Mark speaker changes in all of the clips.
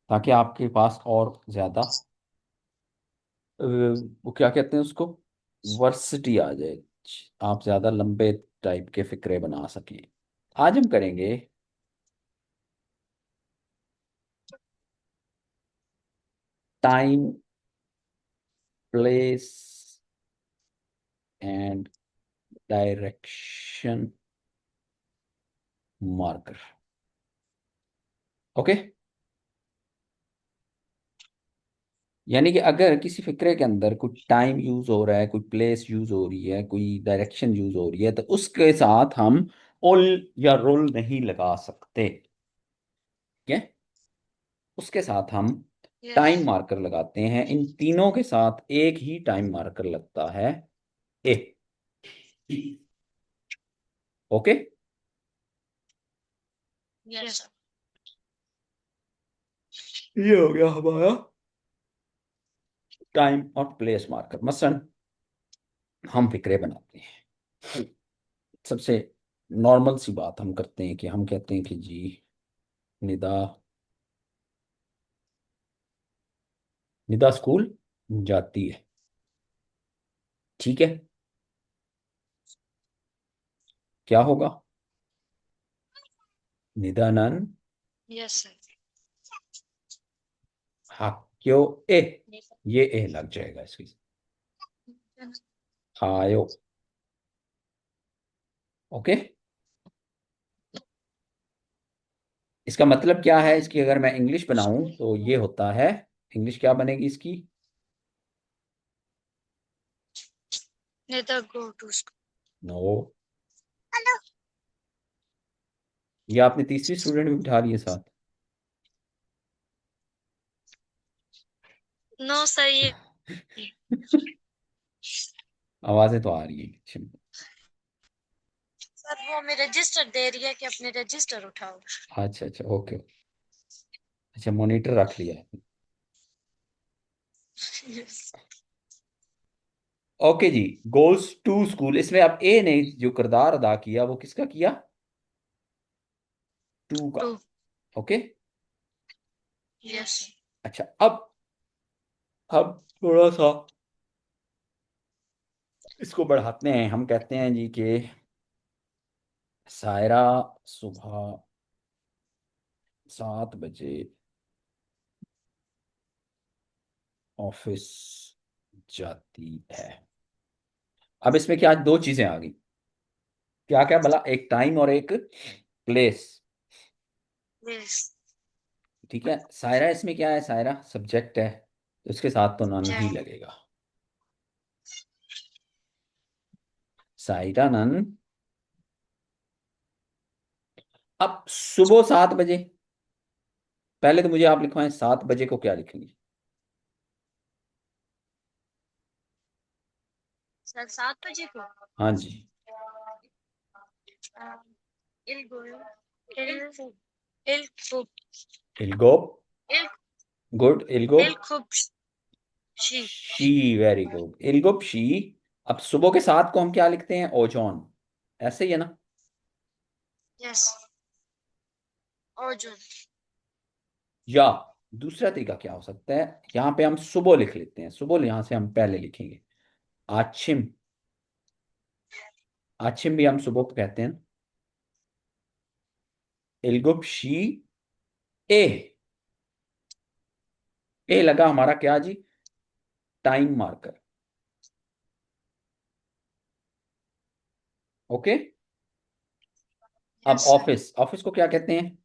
Speaker 1: ताकि आपके पास और ज्यादा वो क्या कहते हैं उसको, वर्सिटी आ जाए, आप ज्यादा लंबे टाइप के फिक्रे बना सकें। आज हम करेंगे time, place and direction marker. Okay. यानी कि अगर किसी फिक्रे के अंदर कोई टाइम यूज हो रहा है, कोई प्लेस यूज हो रही है, कोई डायरेक्शन यूज हो रही है, तो उसके साथ हम ओल या रोल नहीं लगा सकते। ठीक है। उसके साथ हम
Speaker 2: यस।
Speaker 1: टाइम मार्कर लगाते हैं। इन तीनों के साथ एक ही टाइम मार्कर लगता है, ए। ओके।
Speaker 2: Yes sir.
Speaker 1: ये हो गया हमारा टाइम और प्लेस मार्कर। मसलन हम फिक्रे बनाते हैं, सबसे नॉर्मल सी बात हम करते हैं कि हम कहते हैं कि जी निदा, निदा स्कूल जाती है। ठीक है। क्या होगा? निदानन
Speaker 2: यस सर।
Speaker 1: हाक्यो ए, ये ए लग जाएगा इसकी। हायो। ओके। इसका मतलब क्या है? इसकी अगर मैं इंग्लिश बनाऊं
Speaker 2: स्कूल।
Speaker 1: तो ये होता है, इंग्लिश क्या बनेगी इसकी?
Speaker 2: Neither go to school.
Speaker 1: No. ये आपने तीसरी स्टूडेंट भी बिठा ली है साथ।
Speaker 2: नो सर, ये
Speaker 1: आवाजें तो आ रही है पीछे में।
Speaker 2: सर वो हमें रजिस्टर दे रही है कि अपने रजिस्टर उठाओ।
Speaker 1: अच्छा अच्छा, ओके। अच्छा, मॉनिटर रख लिया है।
Speaker 2: यस।
Speaker 1: ओके जी। गोल्स टू स्कूल, इसमें अब ए ने जो किरदार अदा किया वो किसका किया? टू का।
Speaker 2: टू।
Speaker 1: ओके।
Speaker 2: यस।
Speaker 1: अच्छा, अब थोड़ा सा इसको बढ़ाते हैं। हम कहते हैं जी कि सायरा सुबह 7 बजे ऑफिस जाती है। अब इसमें क्या दो चीजें आ गई, क्या क्या भला? एक टाइम और एक प्लेस।
Speaker 2: यस।
Speaker 1: ठीक है। सायरा इसमें क्या है? सायरा सब्जेक्ट है, तो इसके साथ तो नन ही
Speaker 2: जय।
Speaker 1: लगेगा। सायरा नन। अब सुबह 7 बजे, पहले तो मुझे आप लिखवाएं 7 बजे को क्या लिखेंगे?
Speaker 2: सर 7 बजे को।
Speaker 1: हाँ जी।
Speaker 2: इल गोयो। इल फुब। इल फुब।
Speaker 1: इल्गोप।
Speaker 2: इल
Speaker 1: गुड।
Speaker 2: इल
Speaker 1: इल्गोप
Speaker 2: खुब। शी।
Speaker 1: शी, वेरी गुड। इल्गोप शी। अब सुबह के साथ को हम क्या लिखते हैं? ओजोन। ऐसे ही है ना?
Speaker 2: यस। अर्जुन।
Speaker 1: या दूसरा तरीका क्या हो सकता है? यहाँ पे हम सुबह लिख लेते हैं, सुबह यहां से हम पहले लिखेंगे आछिम। आछिम भी हम सुबह को कहते हैं। इल्गुप शी ए। ए लगा हमारा क्या जी? Time marker. ओके। अब
Speaker 2: यस सर।
Speaker 1: ऑफिस, ऑफिस को क्या कहते हैं?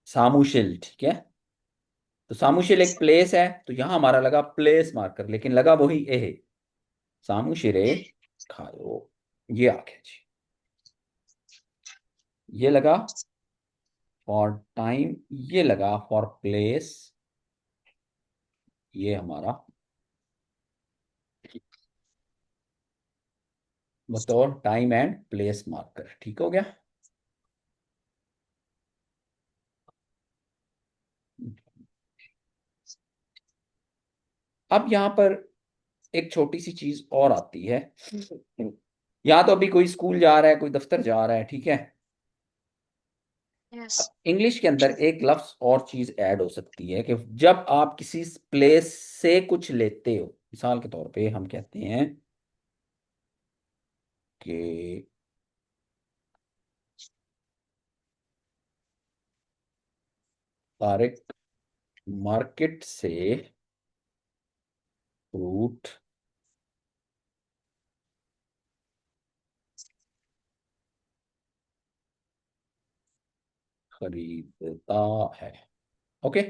Speaker 1: सामुशिल। ठीक है। तो सामुशिल एक प्लेस है, तो यहां हमारा लगा प्लेस मार्कर, लेकिन लगा वही ए है। सामुशिरे
Speaker 2: ए।
Speaker 1: खाओ। ये आ गया जी। ये लगा फॉर टाइम, ये लगा फॉर प्लेस। ये हमारा बतौर टाइम एंड प्लेस मार्कर। ठीक हो गया। अब यहां पर एक छोटी सी चीज और आती है। या तो अभी कोई स्कूल जा रहा है, कोई दफ्तर जा रहा है, ठीक है।
Speaker 2: यस।
Speaker 1: अब इंग्लिश के अंदर एक लफ्ज और चीज ऐड हो सकती है कि जब आप किसी प्लेस से कुछ लेते हो, मिसाल के तौर पे हम कहते हैं कि तारिक मार्केट से फ्रूट खरीदता है। ओके।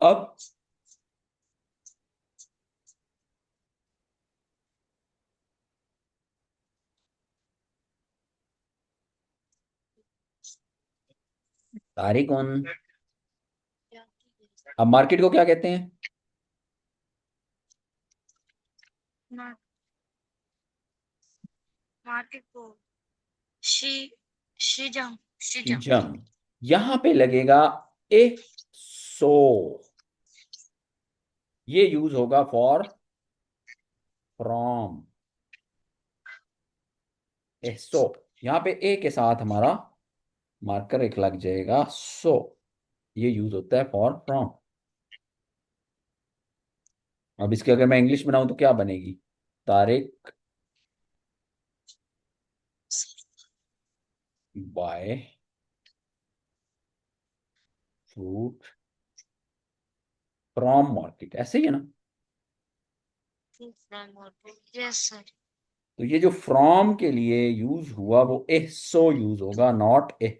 Speaker 1: अब तारिक ऑन, अब मार्केट को क्या कहते हैं?
Speaker 2: मार्केट को शी शीजंग शीजंग।
Speaker 1: शीजंग। यहां पे लगेगा ए सो, ये यूज होगा फॉर फ्रॉम। ए सो, यहां पे ए के साथ हमारा मार्कर एक लग जाएगा, सो ये यूज होता है फॉर फ्रॉम। अब इसके अगर मैं इंग्लिश बनाऊं तो क्या बनेगी? Tariq buy fruit from market, ऐसे ही है ना?
Speaker 2: From market. Yes sir.
Speaker 1: तो ये जो फ्रॉम के लिए यूज हुआ वो ए सो यूज होगा, नॉट ए।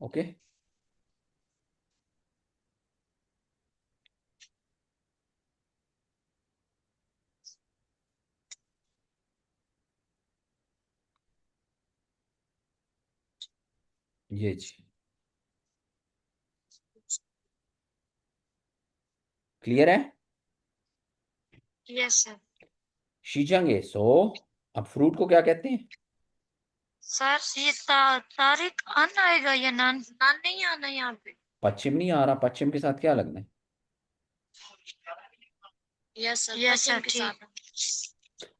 Speaker 1: ओके। ये जी क्लियर है?
Speaker 2: Yes sir.
Speaker 1: शीजंग ए सो। अब फ्रूट को क्या कहते हैं?
Speaker 2: सर ये तारिक अन आएगा या नान? नान नहीं आना यहाँ पे।
Speaker 1: पश्चिम नहीं आ रहा, पश्चिम के साथ क्या लगना है?
Speaker 2: यस सर ठीक।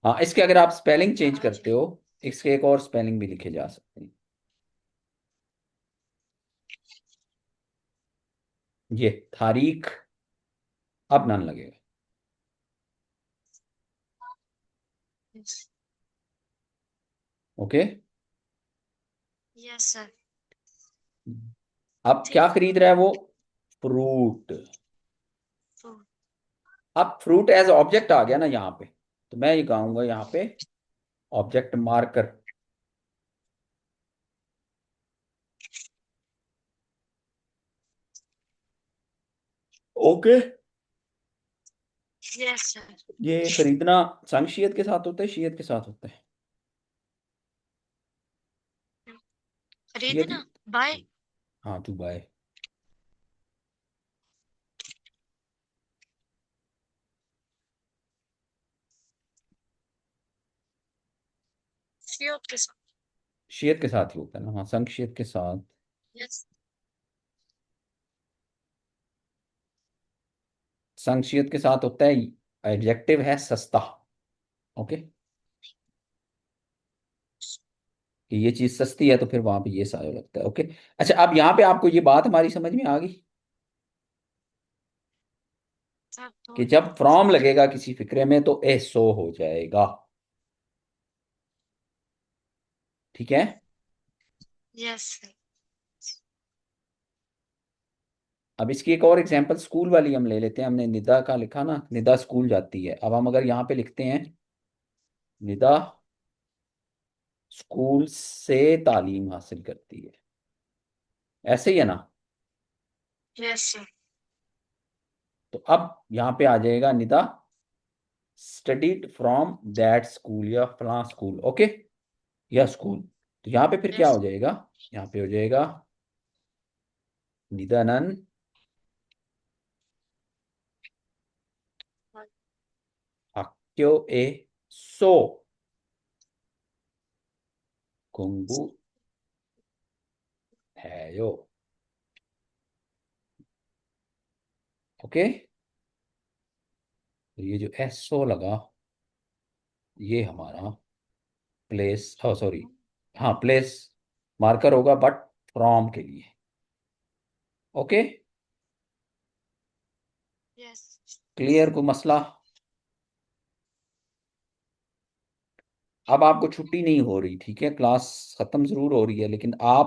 Speaker 1: हाँ, इसके अगर आप स्पेलिंग चेंज करते हो, इसके एक और स्पेलिंग भी लिखे जा सकते हैं। ये तारीख, अब नन लगेगा। ओके।
Speaker 2: यस सर
Speaker 1: अब क्या
Speaker 2: ठीक।
Speaker 1: खरीद रहा है वो? फ्रूट।
Speaker 2: तो
Speaker 1: अब फ्रूट एज ऑब्जेक्ट आ गया ना यहाँ पे, तो मैं ये कहूंगा यहाँ पे object marker. Okay.
Speaker 2: Yes sir.
Speaker 1: ये खरीदना संग के साथ होता है, शीयत के साथ होता है? शीयत।
Speaker 2: खरीदना बाय।
Speaker 1: हाँ, टू बाय।
Speaker 2: सीओ के साथ।
Speaker 1: शीयत के साथ ही होता है ना, हाँ, संग के साथ।
Speaker 2: यस।
Speaker 1: संग के साथ होता है, एडजेक्टिव है सस्ता। ओके। कि ये चीज सस्ती है तो फिर वहां पे ये सारा लगता है। ओके। अच्छा, अब यहाँ पे आपको ये बात हमारी समझ में आ गई
Speaker 2: सर
Speaker 1: कि
Speaker 2: थोड़ी
Speaker 1: जब
Speaker 2: बहुत
Speaker 1: फ्रॉम
Speaker 2: समझ।
Speaker 1: लगेगा किसी फिक्रे में तो ए सो हो जाएगा। ठीक है।
Speaker 2: Yes sir.
Speaker 1: अब इसकी एक और एग्जांपल स्कूल वाली हम ले लेते हैं। हमने निदा का लिखा ना, निदा स्कूल जाती है। अब हम अगर यहाँ पे लिखते हैं निदा स्कूल से तालीम हासिल करती है, ऐसे ही है ना?
Speaker 2: Yes sir.
Speaker 1: तो अब यहाँ पे आ जाएगा Nida studied from that school या फला स्कूल। ओके, या स्कूल। तो यहाँ पे फिर क्या
Speaker 2: यस।
Speaker 1: हो जाएगा? यहाँ पे हो जाएगा निदानन 학교에 소 공부해요। ओके। तो ये जो एसओ लगा, ये हमारा प्लेस, oh सॉरी, हाँ प्लेस मार्कर होगा, बट फ्रॉम के लिए। ओके।
Speaker 2: यस।
Speaker 1: क्लियर कोई मसला? अब आपको छुट्टी नहीं हो रही, ठीक है, क्लास खत्म जरूर हो रही है, लेकिन आप